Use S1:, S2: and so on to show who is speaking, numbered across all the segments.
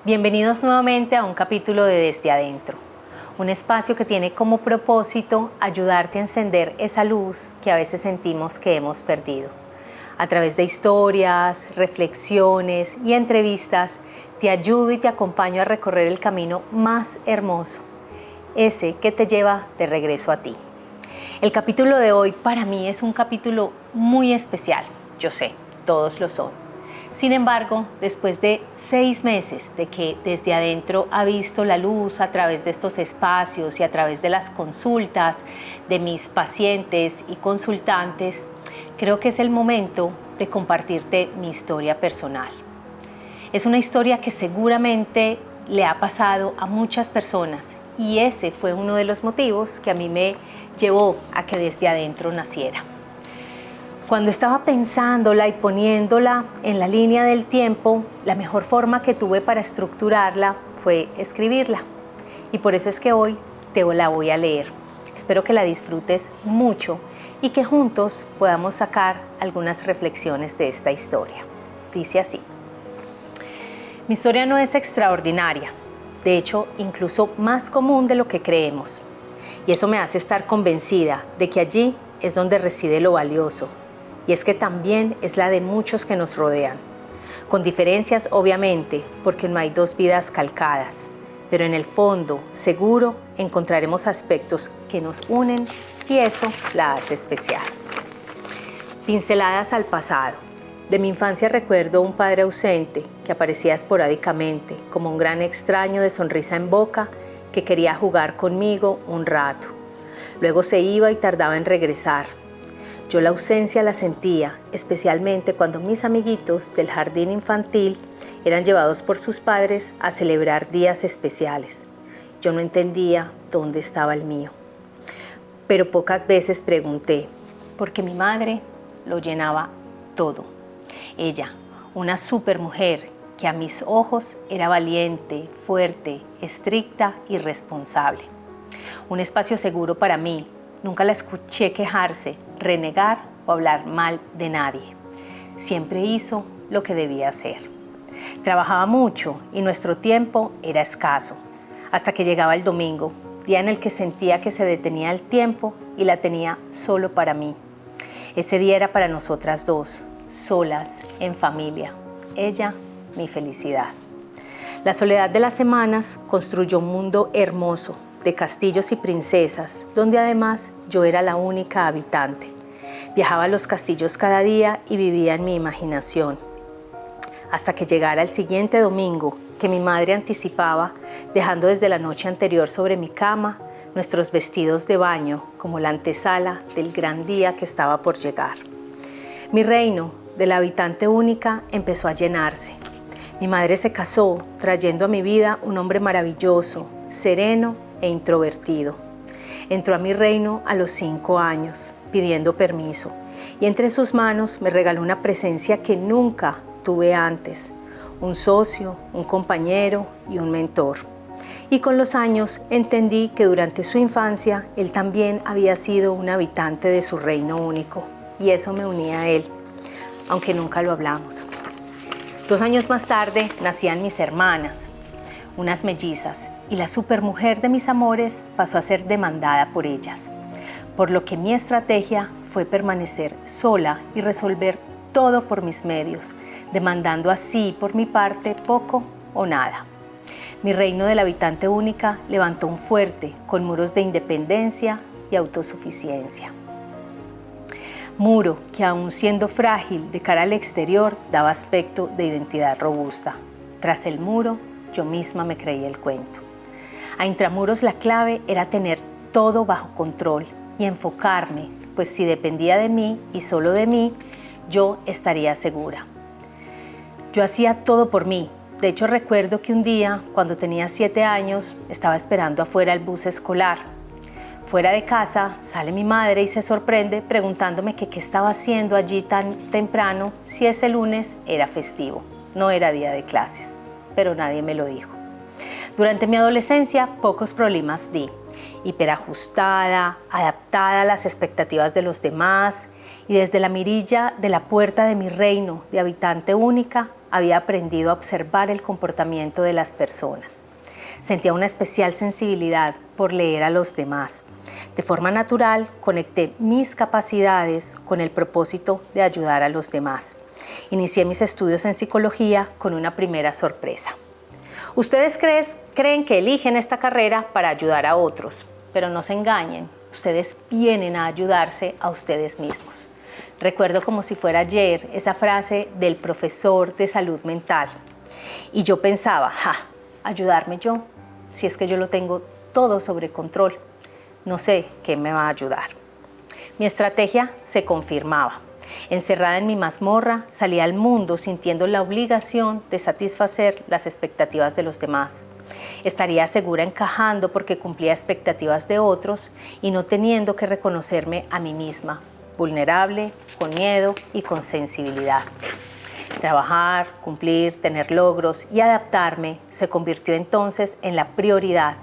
S1: Bienvenidos nuevamente a un capítulo de Desde Adentro, un espacio que tiene como propósito ayudarte a encender esa luz que a veces sentimos que hemos perdido. A través de historias, reflexiones y entrevistas, te ayudo y te acompaño a recorrer el camino más hermoso, ese que te lleva de regreso a ti. El capítulo de hoy para mí es un capítulo muy especial, yo sé, todos lo son. Sin embargo, después de 6 meses de que Desde Adentro ha visto la luz a través de estos espacios y a través de las consultas de mis pacientes y consultantes, creo que es el momento de compartirte mi historia personal. Es una historia que seguramente le ha pasado a muchas personas y ese fue uno de los motivos que a mí me llevó a que Desde Adentro naciera. Cuando estaba pensándola y poniéndola en la línea del tiempo, la mejor forma que tuve para estructurarla fue escribirla. Y por eso es que hoy te la voy a leer. Espero que la disfrutes mucho y que juntos podamos sacar algunas reflexiones de esta historia. Dice así: mi historia no es extraordinaria, de hecho, incluso más común de lo que creemos. Y eso me hace estar convencida de que allí es donde reside lo valioso. Y es que también es la de muchos que nos rodean. Con diferencias, obviamente, porque no hay dos vidas calcadas. Pero en el fondo, seguro, encontraremos aspectos que nos unen y eso la hace especial. Pinceladas al pasado. De mi infancia recuerdo un padre ausente que aparecía esporádicamente, como un gran extraño de sonrisa en boca que quería jugar conmigo un rato. Luego se iba y tardaba en regresar. Yo la ausencia la sentía, especialmente cuando mis amiguitos del jardín infantil eran llevados por sus padres a celebrar días especiales. Yo no entendía dónde estaba el mío. Pero pocas veces pregunté, porque mi madre lo llenaba todo. Ella, una supermujer que a mis ojos era valiente, fuerte, estricta y responsable. Un espacio seguro para mí. Nunca la escuché quejarse, renegar o hablar mal de nadie. Siempre hizo lo que debía hacer. Trabajaba mucho y nuestro tiempo era escaso, hasta que llegaba el domingo, día en el que sentía que se detenía el tiempo y la tenía solo para mí. Ese día era para nosotras dos, solas, en familia. Ella, mi felicidad. La soledad de las semanas construyó un mundo hermoso, de castillos y princesas, donde además yo era la única habitante. Viajaba a los castillos cada día y vivía en mi imaginación. Hasta que llegara el siguiente domingo, que mi madre anticipaba, dejando desde la noche anterior sobre mi cama nuestros vestidos de baño, como la antesala del gran día que estaba por llegar. Mi reino de la habitante única empezó a llenarse. Mi madre se casó, trayendo a mi vida un hombre maravilloso, sereno e introvertido. Entró a mi reino a los 5 años, pidiendo permiso, y entre sus manos me regaló una presencia que nunca tuve antes, un socio, un compañero y un mentor. Y con los años entendí que durante su infancia él también había sido un habitante de su reino único, y eso me unía a él, aunque nunca lo hablamos. 2 años más tarde nacían mis hermanas, unas mellizas, y la supermujer de mis amores pasó a ser demandada por ellas, por lo que mi estrategia fue permanecer sola y resolver todo por mis medios, demandando así por mi parte poco o nada. Mi reino de la habitante única levantó un fuerte con muros de independencia y autosuficiencia. Muro que, aun siendo frágil de cara al exterior, daba aspecto de identidad robusta. Tras el muro, yo misma me creí el cuento. A Intramuros la clave era tener todo bajo control y enfocarme, pues si dependía de mí y solo de mí, yo estaría segura. Yo hacía todo por mí. De hecho, recuerdo que un día, cuando tenía 7 años, estaba esperando afuera el bus escolar. Fuera de casa, sale mi madre y se sorprende preguntándome que qué estaba haciendo allí tan temprano si ese lunes era festivo, no era día de clases, pero nadie me lo dijo. Durante mi adolescencia, pocos problemas di. Hiperajustada, adaptada a las expectativas de los demás y desde la mirilla de la puerta de mi reino de habitante única, había aprendido a observar el comportamiento de las personas. Sentía una especial sensibilidad por leer a los demás. De forma natural, conecté mis capacidades con el propósito de ayudar a los demás. Inicié mis estudios en psicología con una primera sorpresa. Ustedes creen que eligen esta carrera para ayudar a otros, pero no se engañen, ustedes vienen a ayudarse a ustedes mismos. Recuerdo como si fuera ayer esa frase del profesor de salud mental. Y yo pensaba, ayudarme yo, si es que yo lo tengo todo sobre control. No sé qué me va a ayudar. Mi estrategia se confirmaba. Encerrada en mi mazmorra, salía al mundo sintiendo la obligación de satisfacer las expectativas de los demás. Estaría segura encajando porque cumplía expectativas de otros y no teniendo que reconocerme a mí misma, vulnerable, con miedo y con sensibilidad. Trabajar, cumplir, tener logros y adaptarme se convirtió entonces en la prioridad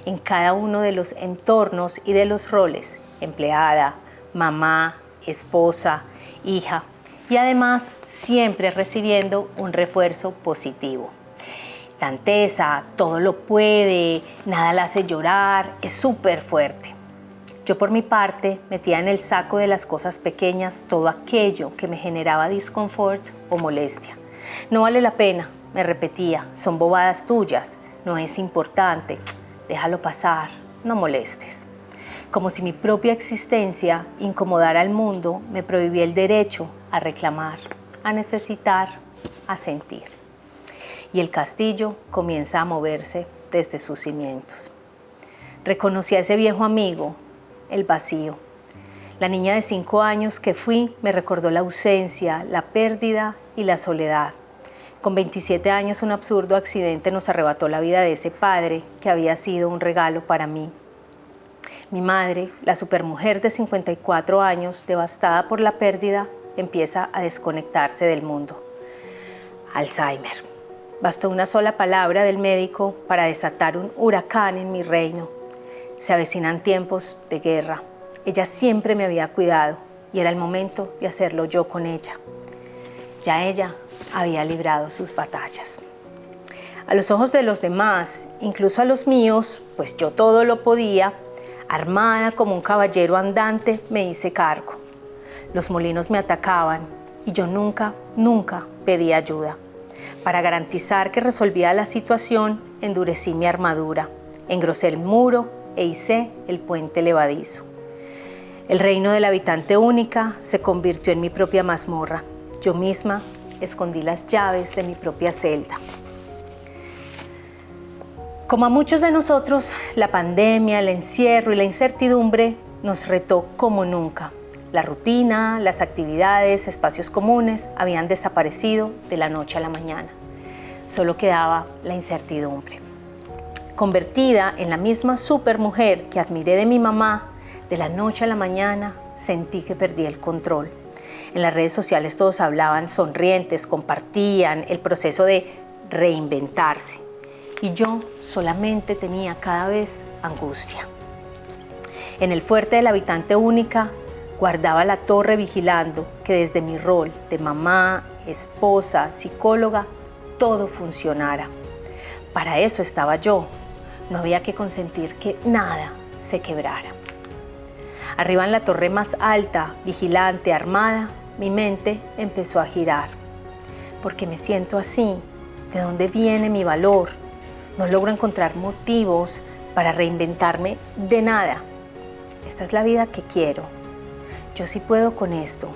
S1: en cada uno de los entornos y de los roles: empleada, mamá, esposa, hija, y además siempre recibiendo un refuerzo positivo. Tanteza, todo lo puede, nada la hace llorar, es súper fuerte. Yo por mi parte metía en el saco de las cosas pequeñas todo aquello que me generaba disconfort o molestia. No vale la pena, me repetía, son bobadas tuyas, no es importante, déjalo pasar, no molestes. Como si mi propia existencia incomodara al mundo, me prohibía el derecho a reclamar, a necesitar, a sentir. Y el castillo comienza a moverse desde sus cimientos. Reconocí a ese viejo amigo, el vacío. La niña de 5 años que fui me recordó la ausencia, la pérdida y la soledad. Con 27 años, un absurdo accidente nos arrebató la vida de ese padre que había sido un regalo para mí. Mi madre, la supermujer de 54 años, devastada por la pérdida, empieza a desconectarse del mundo. Alzheimer. Bastó una sola palabra del médico para desatar un huracán en mi reino. Se avecinan tiempos de guerra. Ella siempre me había cuidado y era el momento de hacerlo yo con ella. Ya ella había librado sus batallas. A los ojos de los demás, incluso a los míos, pues yo todo lo podía, armada como un caballero andante, me hice cargo. Los molinos me atacaban y yo nunca pedí ayuda. Para garantizar que resolvía la situación, endurecí mi armadura, engrosé el muro e hice el puente levadizo. El reino de la habitante única se convirtió en mi propia mazmorra. Yo misma escondí las llaves de mi propia celda. Como a muchos de nosotros, la pandemia, el encierro y la incertidumbre nos retó como nunca. La rutina, las actividades, espacios comunes habían desaparecido de la noche a la mañana. Solo quedaba la incertidumbre. Convertida en la misma supermujer que admiré de mi mamá, de la noche a la mañana sentí que perdí el control. En las redes sociales todos hablaban sonrientes, compartían el proceso de reinventarse. Y yo solamente tenía cada vez angustia. En el fuerte de la habitante única guardaba la torre vigilando que desde mi rol de mamá, esposa, psicóloga, todo funcionara. Para eso estaba yo. No había que consentir que nada se quebrara. Arriba en la torre más alta, vigilante, armada, mi mente empezó a girar. ¿Por qué me siento así? ¿De dónde viene mi valor? No logro encontrar motivos para reinventarme de nada. Esta es la vida que quiero. Yo sí puedo con esto.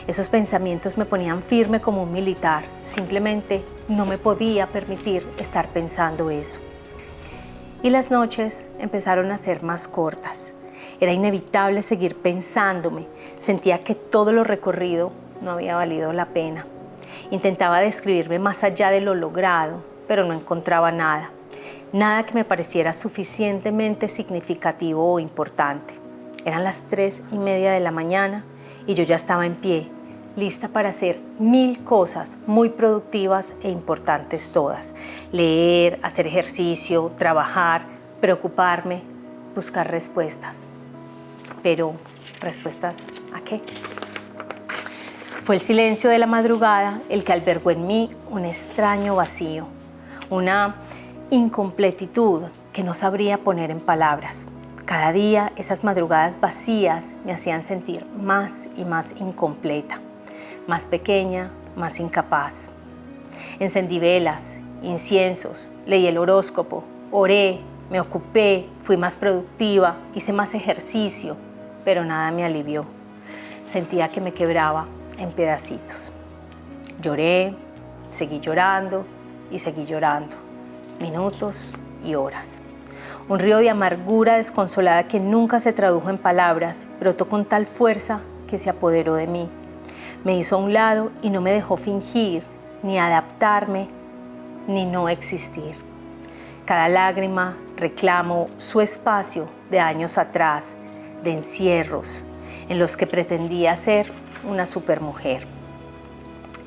S1: Esos pensamientos me ponían firme como un militar. Simplemente no me podía permitir estar pensando eso. Y las noches empezaron a ser más cortas. Era inevitable seguir pensándome. Sentía que todo lo recorrido no había valido la pena. Intentaba describirme más allá de lo logrado, pero no encontraba nada. Nada que me pareciera suficientemente significativo o importante. Eran las 3:30 de la mañana y yo ya estaba en pie, lista para hacer 1000 cosas muy productivas e importantes todas. Leer, hacer ejercicio, trabajar, preocuparme, buscar respuestas. Pero, ¿respuestas a qué? Fue el silencio de la madrugada el que albergó en mí un extraño vacío, una incompletitud que no sabría poner en palabras. Cada día esas madrugadas vacías me hacían sentir más y más incompleta, más pequeña, más incapaz. Encendí velas, inciensos, leí el horóscopo, oré, me ocupé, fui más productiva, hice más ejercicio, pero nada me alivió. Sentía que me quebraba en pedacitos. Lloré, seguí llorando y seguí llorando, minutos y horas. Un río de amargura desconsolada que nunca se tradujo en palabras, brotó con tal fuerza que se apoderó de mí. Me hizo a un lado y no me dejó fingir, ni adaptarme, ni no existir. Cada lágrima, reclamo su espacio de años atrás, de encierros, en los que pretendía ser una supermujer.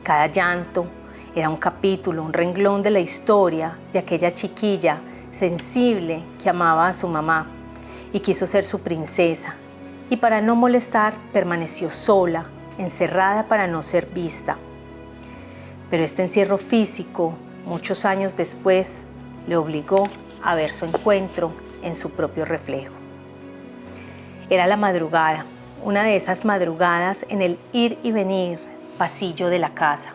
S1: Cada llanto era un capítulo, un renglón de la historia de aquella chiquilla sensible que amaba a su mamá y quiso ser su princesa, y para no molestar permaneció sola, encerrada para no ser vista. Pero este encierro físico, muchos años después, le obligó a ver su encuentro en su propio reflejo. Era la madrugada, una de esas madrugadas en el ir y venir pasillo de la casa,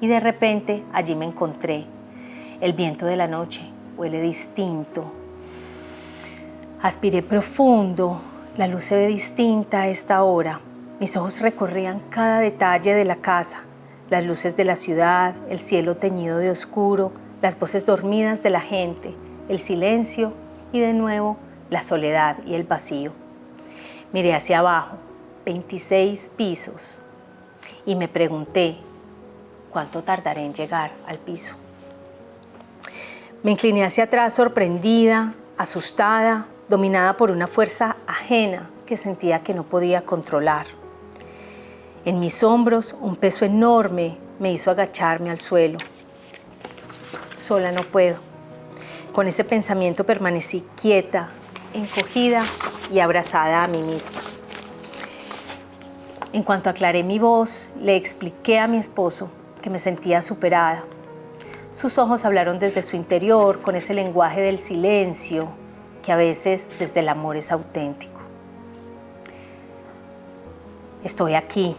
S1: y de repente allí me encontré. El viento de la noche huele distinto. Aspiré profundo, la luz se ve distinta a esta hora. Mis ojos recorrían cada detalle de la casa, las luces de la ciudad, el cielo teñido de oscuro, las voces dormidas de la gente, el silencio y de nuevo la soledad y el vacío. Miré hacia abajo, 26 pisos, y me pregunté, ¿cuánto tardaré en llegar al piso? Me incliné hacia atrás sorprendida, asustada, dominada por una fuerza ajena que sentía que no podía controlar. En mis hombros, un peso enorme me hizo agacharme al suelo. Sola no puedo. Con ese pensamiento permanecí quieta, encogida y abrazada a mí misma. En cuanto aclaré mi voz, le expliqué a mi esposo que me sentía superada. Sus ojos hablaron desde su interior con ese lenguaje del silencio que a veces desde el amor es auténtico. Estoy aquí,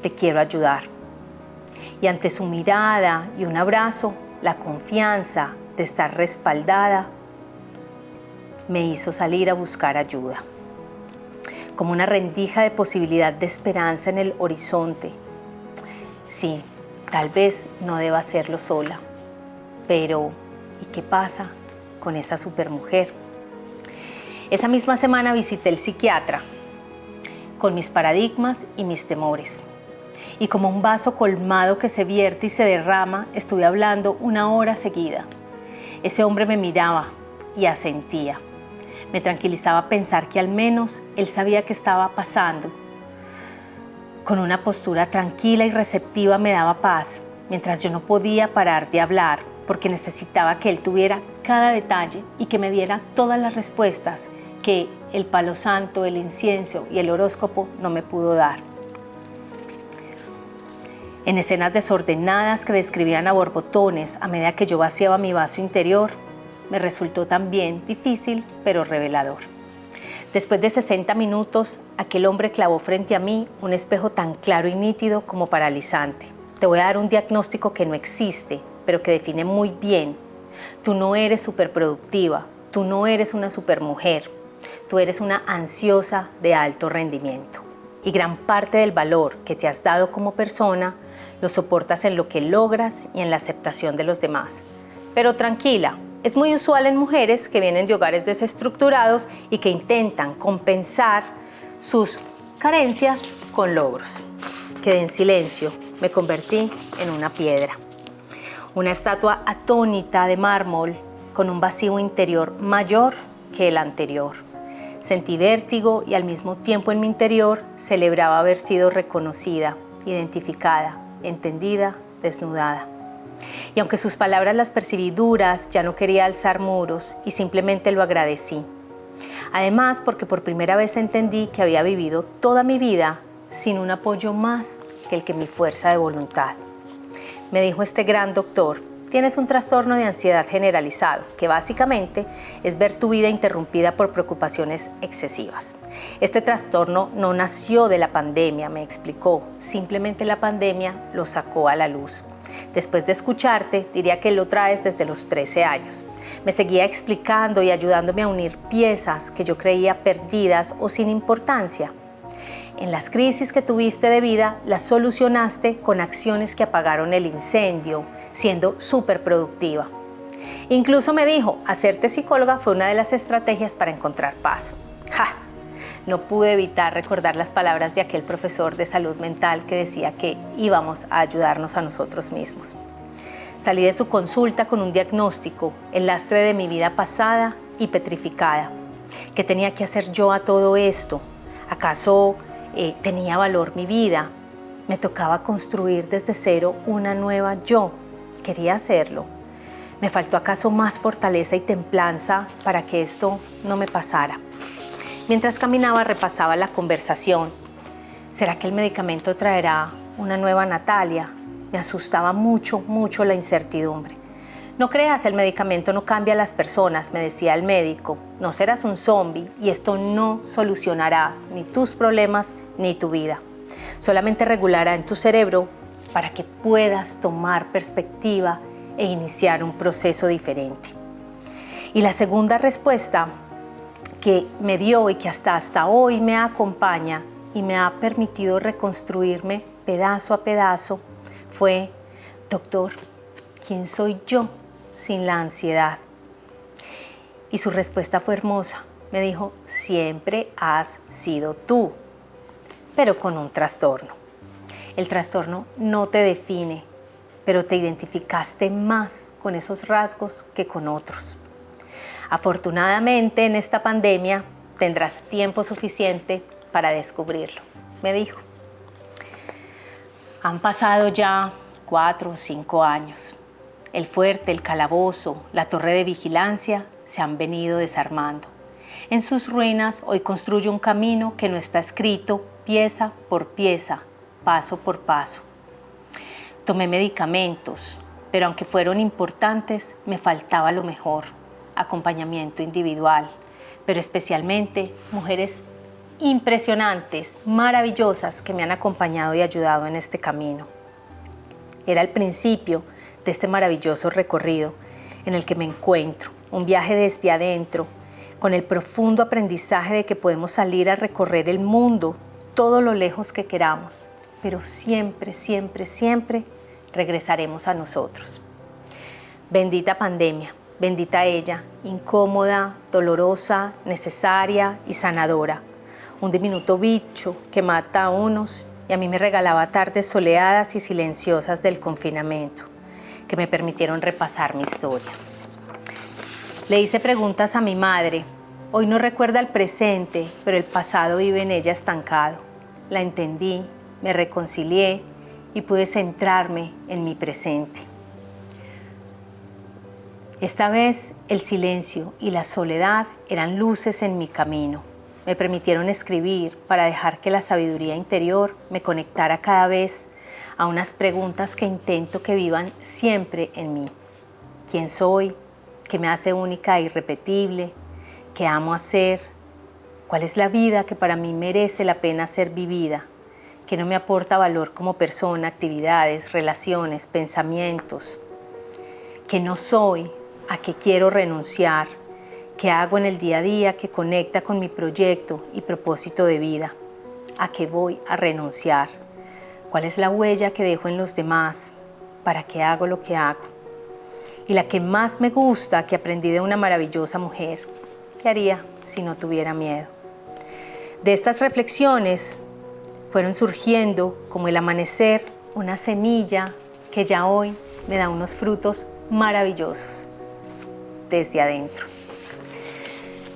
S1: te quiero ayudar. Y ante su mirada y un abrazo, la confianza de estar respaldada me hizo salir a buscar ayuda. Como una rendija de posibilidad de esperanza en el horizonte. Sí, tal vez no deba hacerlo sola, pero ¿y qué pasa con esa supermujer? Esa misma semana visité el psiquiatra con mis paradigmas y mis temores. Y como un vaso colmado que se vierte y se derrama, estuve hablando 1 hora seguida. Ese hombre me miraba y asentía. Me tranquilizaba pensar que al menos él sabía qué estaba pasando. Con una postura tranquila y receptiva me daba paz, mientras yo no podía parar de hablar, porque necesitaba que él tuviera cada detalle y que me diera todas las respuestas que el palo santo, el incienso y el horóscopo no me pudo dar. En escenas desordenadas que describían a borbotones a medida que yo vaciaba mi vaso interior, me resultó también difícil, pero revelador. Después de 60 minutos, aquel hombre clavó frente a mí un espejo tan claro y nítido como paralizante. Te voy a dar un diagnóstico que no existe, pero que define muy bien. Tú no eres superproductiva, tú no eres una supermujer, tú eres una ansiosa de alto rendimiento. Y gran parte del valor que te has dado como persona lo soportas en lo que logras y en la aceptación de los demás. Pero tranquila, es muy usual en mujeres que vienen de hogares desestructurados y que intentan compensar sus carencias con logros. Quedé en silencio, me convertí en una piedra. Una estatua atónita de mármol con un vacío interior mayor que el anterior. Sentí vértigo y al mismo tiempo en mi interior celebraba haber sido reconocida, identificada, entendida, desnudada. Y aunque sus palabras las percibí duras, ya no quería alzar muros y simplemente lo agradecí. Además, porque por primera vez entendí que había vivido toda mi vida sin un apoyo más que mi fuerza de voluntad. Me dijo este gran doctor: tienes un trastorno de ansiedad generalizado, que básicamente es ver tu vida interrumpida por preocupaciones excesivas. Este trastorno no nació de la pandemia, me explicó, simplemente la pandemia lo sacó a la luz. Después de escucharte, diría que lo traes desde los 13 años. Me seguía explicando y ayudándome a unir piezas que yo creía perdidas o sin importancia. En las crisis que tuviste de vida, las solucionaste con acciones que apagaron el incendio, siendo súper productiva. Incluso me dijo, hacerte psicóloga fue una de las estrategias para encontrar paz. ¡Ja! No pude evitar recordar las palabras de aquel profesor de salud mental que decía que íbamos a ayudarnos a nosotros mismos. Salí de su consulta con un diagnóstico, el lastre de mi vida pasada y petrificada. ¿Qué tenía que hacer yo a todo esto? ¿Acaso tenía valor mi vida? Me tocaba construir desde cero una nueva yo. Quería hacerlo. ¿Me faltó acaso más fortaleza y templanza para que esto no me pasara? Mientras caminaba repasaba la conversación. ¿Será que el medicamento traerá una nueva Natalia? Me asustaba mucho la incertidumbre. No creas, el medicamento no cambia a las personas, me decía el médico. No serás un zombie y esto no solucionará ni tus problemas ni tu vida. Solamente regulará en tu cerebro para que puedas tomar perspectiva e iniciar un proceso diferente. Y la segunda respuesta que me dio y que hasta hoy me acompaña y me ha permitido reconstruirme pedazo a pedazo fue: doctor, ¿quién soy yo sin la ansiedad? Y su respuesta fue hermosa. Me dijo: siempre has sido tú, pero con un trastorno. El trastorno no te define, pero te identificaste más con esos rasgos que con otros. Afortunadamente, en esta pandemia tendrás tiempo suficiente para descubrirlo, me dijo. Han pasado ya 4 o 5 años. El fuerte, el calabozo, la torre de vigilancia se han venido desarmando. En sus ruinas hoy construyo un camino que no está escrito pieza por pieza, paso por paso. Tomé medicamentos, pero aunque fueron importantes, me faltaba lo mejor: acompañamiento individual, pero especialmente mujeres impresionantes, maravillosas, que me han acompañado y ayudado en este camino. Era el principio de este maravilloso recorrido en el que me encuentro, un viaje desde adentro, con el profundo aprendizaje de que podemos salir a recorrer el mundo todo lo lejos que queramos, pero siempre, siempre, siempre regresaremos a nosotros. Bendita pandemia, bendita ella, incómoda, dolorosa, necesaria y sanadora. Un diminuto bicho que mata a unos y a mí me regalaba tardes soleadas y silenciosas del confinamiento, que me permitieron repasar mi historia. Le hice preguntas a mi madre. Hoy no recuerda el presente, pero el pasado vive en ella estancado. La entendí, me reconcilié y pude centrarme en mi presente. Esta vez el silencio y la soledad eran luces en mi camino. Me permitieron escribir para dejar que la sabiduría interior me conectara cada vez a unas preguntas que intento que vivan siempre en mí. ¿Quién soy? ¿Qué me hace única e irrepetible? ¿Qué amo hacer? ¿Cuál es la vida que para mí merece la pena ser vivida? ¿Qué no me aporta valor como persona, actividades, relaciones, pensamientos? ¿Qué no soy? ¿A qué quiero renunciar? ¿Qué hago en el día a día que conecta con mi proyecto y propósito de vida? ¿A qué voy a renunciar? ¿Cuál es la huella que dejo en los demás? ¿Para qué hago lo que hago? Y la que más me gusta, que aprendí de una maravillosa mujer: ¿qué haría si no tuviera miedo? De estas reflexiones fueron surgiendo, como el amanecer, una semilla que ya hoy me da unos frutos maravillosos desde adentro.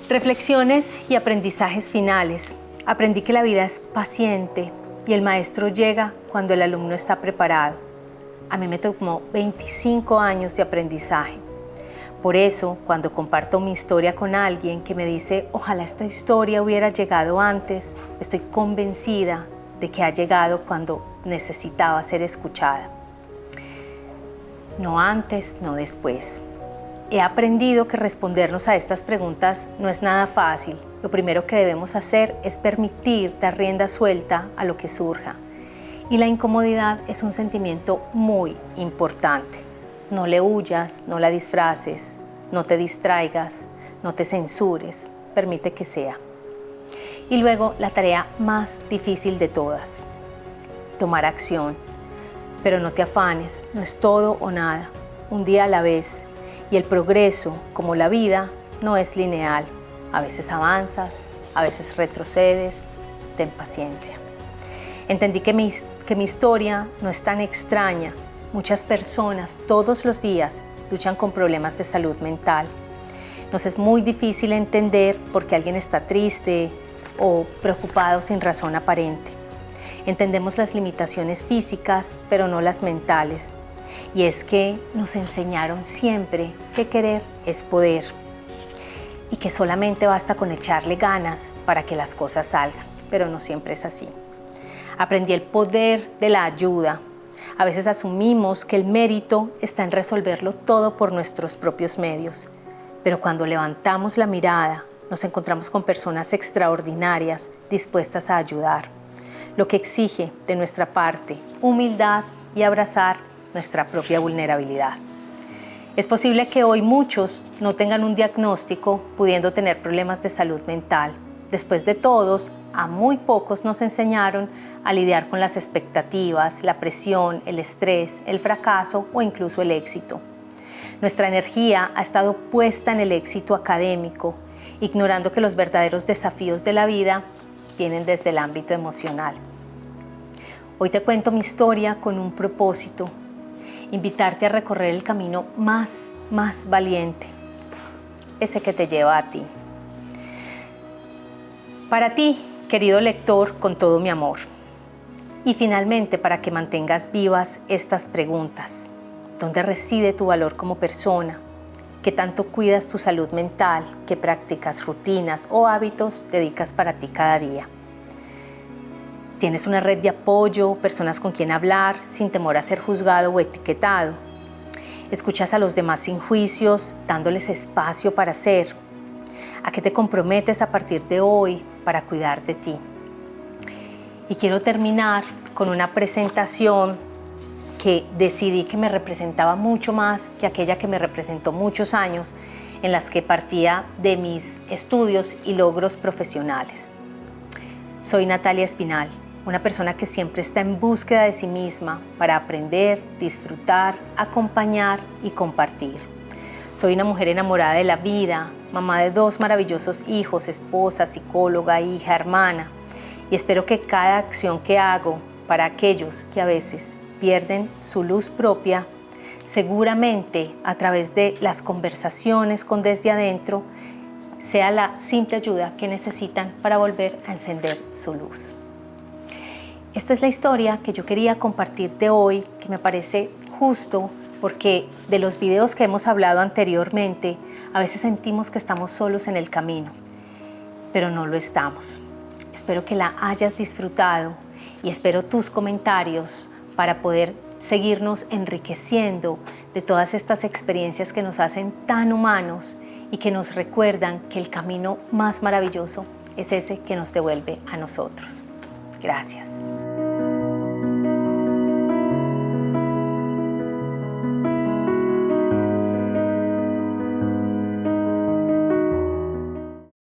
S1: Reflexiones y aprendizajes finales. Aprendí que la vida es paciente y el maestro llega cuando el alumno está preparado. A mí me tomó 25 años de aprendizaje. Por eso, cuando comparto mi historia con alguien que me dice: ojalá esta historia hubiera llegado antes, estoy convencida de que ha llegado cuando necesitaba ser escuchada. No antes, no después. He aprendido que respondernos a estas preguntas no es nada fácil. Lo primero que debemos hacer es permitir dar rienda suelta a lo que surja. Y la incomodidad es un sentimiento muy importante. No le huyas, no la disfraces, no te distraigas, no te censures, permite que sea. Y luego la tarea más difícil de todas, tomar acción. Pero no te afanes, no es todo o nada, un día a la vez. Y el progreso, como la vida, no es lineal. A veces avanzas, a veces retrocedes, ten paciencia. Entendí que mi historia no es tan extraña. Muchas personas todos los días luchan con problemas de salud mental. Nos es muy difícil entender por qué alguien está triste o preocupado sin razón aparente. Entendemos las limitaciones físicas, pero no las mentales. Y es que nos enseñaron siempre que querer es poder y que solamente basta con echarle ganas para que las cosas salgan, pero no siempre es así. Aprendí el poder de la ayuda. A veces asumimos que el mérito está en resolverlo todo por nuestros propios medios, pero cuando levantamos la mirada, nos encontramos con personas extraordinarias dispuestas a ayudar, lo que exige de nuestra parte humildad y abrazar nuestra propia vulnerabilidad. Es posible que hoy muchos no tengan un diagnóstico pudiendo tener problemas de salud mental. Después de todos, a muy pocos nos enseñaron a lidiar con las expectativas, la presión, el estrés, el fracaso o incluso el éxito. Nuestra energía ha estado puesta en el éxito académico, ignorando que los verdaderos desafíos de la vida vienen desde el ámbito emocional. Hoy te cuento mi historia con un propósito: invitarte a recorrer el camino más valiente, ese que te lleva a ti. Para ti, querido lector, con todo mi amor. Y finalmente, para que mantengas vivas estas preguntas: ¿dónde reside tu valor como persona? ¿Qué tanto cuidas tu salud mental? ¿Qué prácticas, rutinas o hábitos dedicas para ti cada día? ¿Tienes una red de apoyo, personas con quien hablar sin temor a ser juzgado o etiquetado? ¿Escuchas a los demás sin juicios, dándoles espacio para ser? ¿A qué te comprometes a partir de hoy para cuidar de ti? Y quiero terminar con una presentación que decidí que me representaba mucho más que aquella que me representó muchos años, en las que partía de mis estudios y logros profesionales. Soy Natalia Espinal, una persona que siempre está en búsqueda de sí misma para aprender, disfrutar, acompañar y compartir. Soy una mujer enamorada de la vida, mamá de 2 maravillosos hijos, esposa, psicóloga, hija, hermana, y espero que cada acción que hago para aquellos que a veces pierden su luz propia, seguramente a través de las conversaciones con Desde Adentro, sea la simple ayuda que necesitan para volver a encender su luz. Esta es la historia que yo quería compartirte hoy, que me parece justo porque de los videos que hemos hablado anteriormente, a veces sentimos que estamos solos en el camino, pero no lo estamos. Espero que la hayas disfrutado y espero tus comentarios para poder seguirnos enriqueciendo de todas estas experiencias que nos hacen tan humanos y que nos recuerdan que el camino más maravilloso es ese que nos devuelve a nosotros. Gracias.